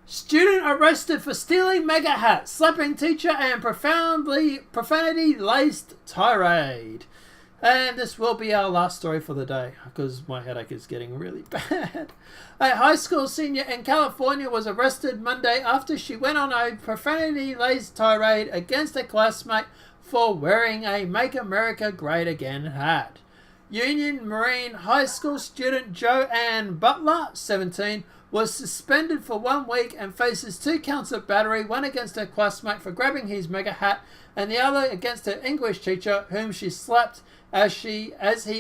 Student arrested for stealing mega hat, slapping teacher and profanity-laced tirade. And this will be our last story for the day because my headache is getting really bad. A high school senior in California was arrested Monday after she went on a profanity-laced tirade against a classmate for wearing a Make America Great Again hat. Union Marine High School student Joanne Butler, 17, was suspended for 1 week and faces 2 counts of battery, one against her classmate for grabbing his mega hat and the other against her English teacher, whom she slapped as he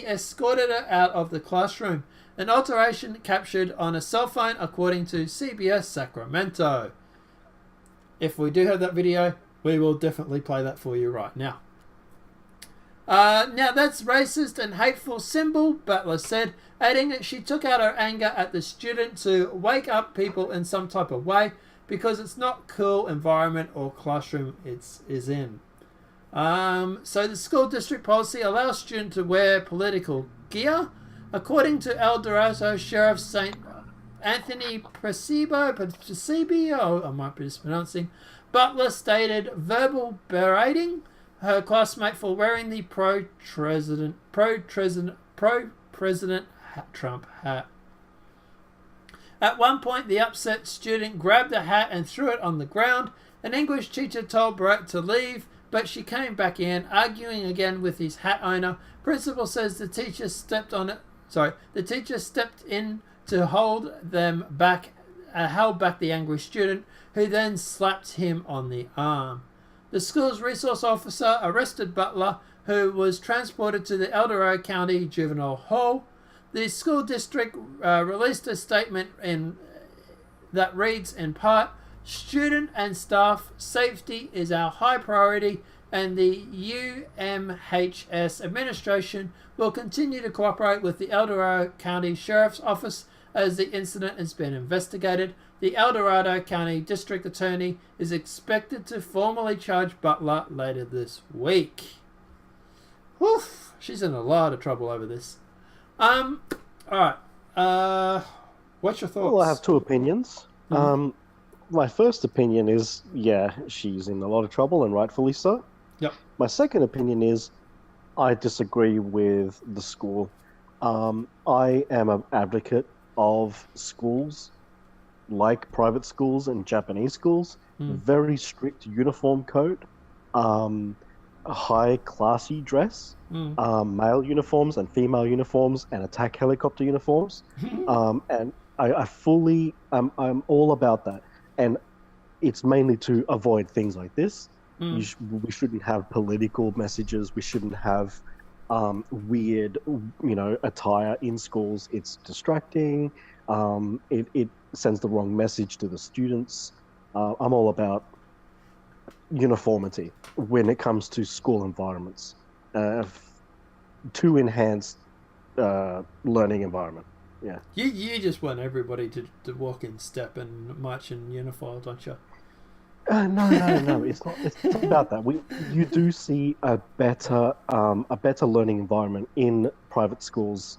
escorted her out of the classroom. An alteration captured on a cell phone, according to CBS Sacramento. If we do have that video, we will definitely play that for you right now. Now that's racist and hateful symbol, Butler said, adding that she took out her anger at the student to wake up people in some type of way because it's not cool environment or classroom is in. So the school district policy allows students to wear political gear. According to El Dorado Sheriff St. Anthony Presibio, I might be mispronouncing, Butler stated verbal berating her classmate for wearing the pro-president Trump hat. At one point, the upset student grabbed the hat and threw it on the ground. An English teacher told Brett to leave, but she came back in, arguing again with his hat owner. Principal says the teacher stepped in to hold back the angry student, who then slapped him on the arm. The school's resource officer arrested Butler, who was transported to the El Dorado County Juvenile Hall. The school district released a statement that reads in part, "Student and staff safety is our high priority, and the UMHS administration will continue to cooperate with the El Dorado County Sheriff's Office as the incident has been investigated. The El Dorado County District Attorney is expected to formally charge Butler later this week." Oof, she's in a lot of trouble over this. Alright. What's your thoughts? Well, I have 2 opinions. My first opinion is, yeah, she's in a lot of trouble, and rightfully so. Yep. My second opinion is, I disagree with the school. I am an advocate of schools, like private schools and Japanese schools, very strict uniform code, high classy dress, male uniforms and female uniforms, and attack helicopter uniforms. And I fully, I'm all about that. And it's mainly to avoid things like this. We shouldn't have political messages. We shouldn't have weird, attire in schools. It's distracting. It sends the wrong message to the students. I'm all about uniformity when it comes to school environments to enhance learning environment. Yeah. You just want everybody to walk in step and march in uniform, don't you? No. It's not about that. You do see a better learning environment in private schools.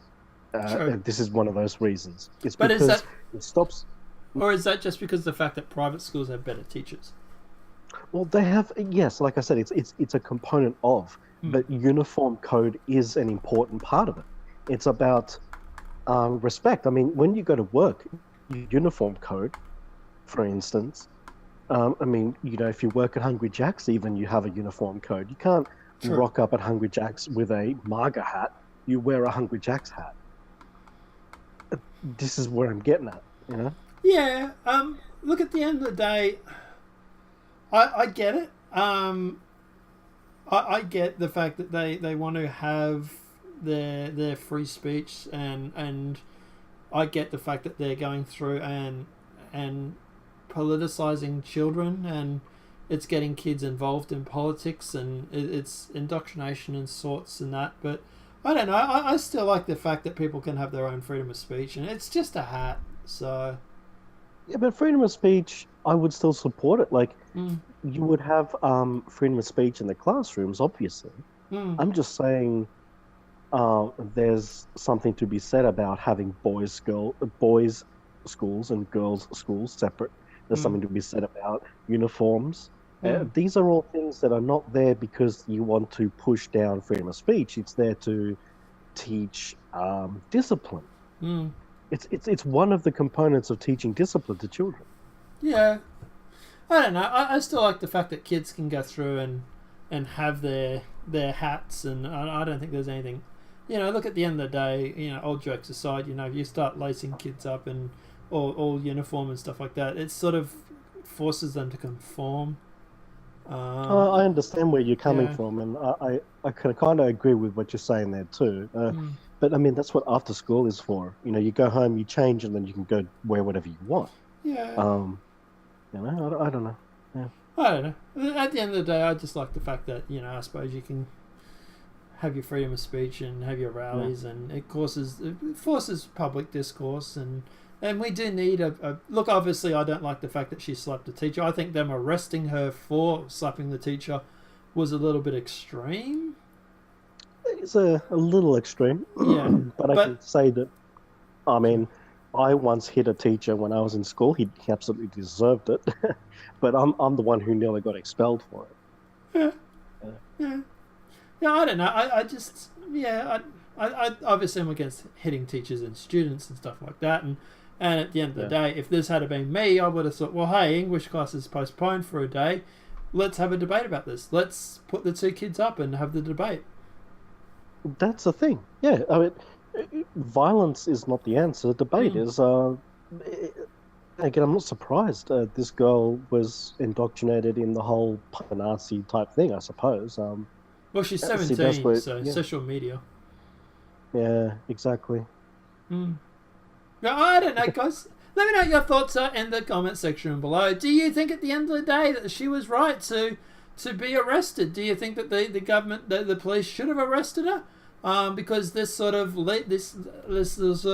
This is one of those reasons. It's but because it stops. Or is that just because of the fact that private schools have better teachers? Well, they have, yes. Like I said, it's a component of, but uniform code is an important part of it. It's about respect. I mean, when you go to work, uniform code, for instance. If you work at Hungry Jack's, even you have a uniform code. You can't rock up at Hungry Jack's with a MAGA hat. You wear a Hungry Jack's hat. This is where I'm getting at, you know? Yeah. Look, at the end of the day, I get it. I get the fact that they want to have their free speech, and I get the fact that they're going through and politicizing children, and it's getting kids involved in politics, and it's indoctrination and sorts and that. But I don't know. I still like the fact that people can have their own freedom of speech, and it's just a hat. So yeah, but freedom of speech, I would still support it. Like you would have freedom of speech in the classrooms, obviously. I'm just saying there's something to be said about having boys schools and girls schools separate There's something to be said about uniforms. Mm. These are all things that are not there because you want to push down freedom of speech. It's there to teach discipline. Mm. It's one of the components of teaching discipline to children. Yeah. I don't know. I still like the fact that kids can go through and have their hats, and I don't think there's anything. Look, at the end of the day, all jokes aside, if you start lacing kids up and all uniform and stuff like that, it sort of forces them to conform. I understand where you're coming from, and I can kind of agree with what you're saying there too. But I mean, that's what after school is for. You go home, you change, and then you can go wear whatever you want. Yeah. I don't know. Yeah. I don't know. At the end of the day, I just like the fact that I suppose you can have your freedom of speech and have your rallies, and it forces public discourse, and we do need a look. Obviously, I don't like the fact that she slapped the teacher. I think them arresting her for slapping the teacher was a little bit extreme. It's a little extreme. Yeah, but I can say that. I mean, I once hit a teacher when I was in school. He absolutely deserved it, but I'm the one who nearly got expelled for it. Yeah. I don't know. I obviously am against hitting teachers and students and stuff like that. And at the end of the day, if this had been me, I would have thought, well, hey, English class is postponed for a day. Let's have a debate about this. Let's put the two kids up and have the debate. That's the thing. Yeah, I mean, violence is not the answer. Debate is. Again, I'm not surprised. This girl was indoctrinated in the whole Nazi type thing, I suppose. Well, she's 17, so social media. Yeah, exactly. Yeah, I don't know, guys. Let me know what your thoughts are in the comment section below. Do you think at the end of the day that she was right to be arrested? Do you think that the government, the police should have arrested her? Because this sort of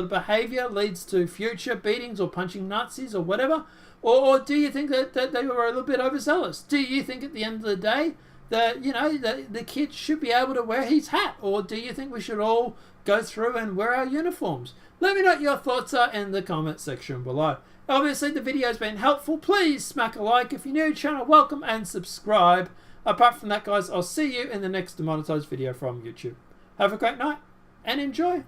behaviour leads to future beatings or punching Nazis or whatever? Or do you think that they were a little bit overzealous? Do you think at the end of the day that the kid should be able to wear his hat, or do you think we should all go through and wear our uniforms? Let me know what your thoughts are in the comment section below. Obviously, the video has been helpful. Please smack a like. If you're new to the channel, welcome and subscribe. Apart from that, guys, I'll see you in the next demonetized video from YouTube. Have a great night and enjoy.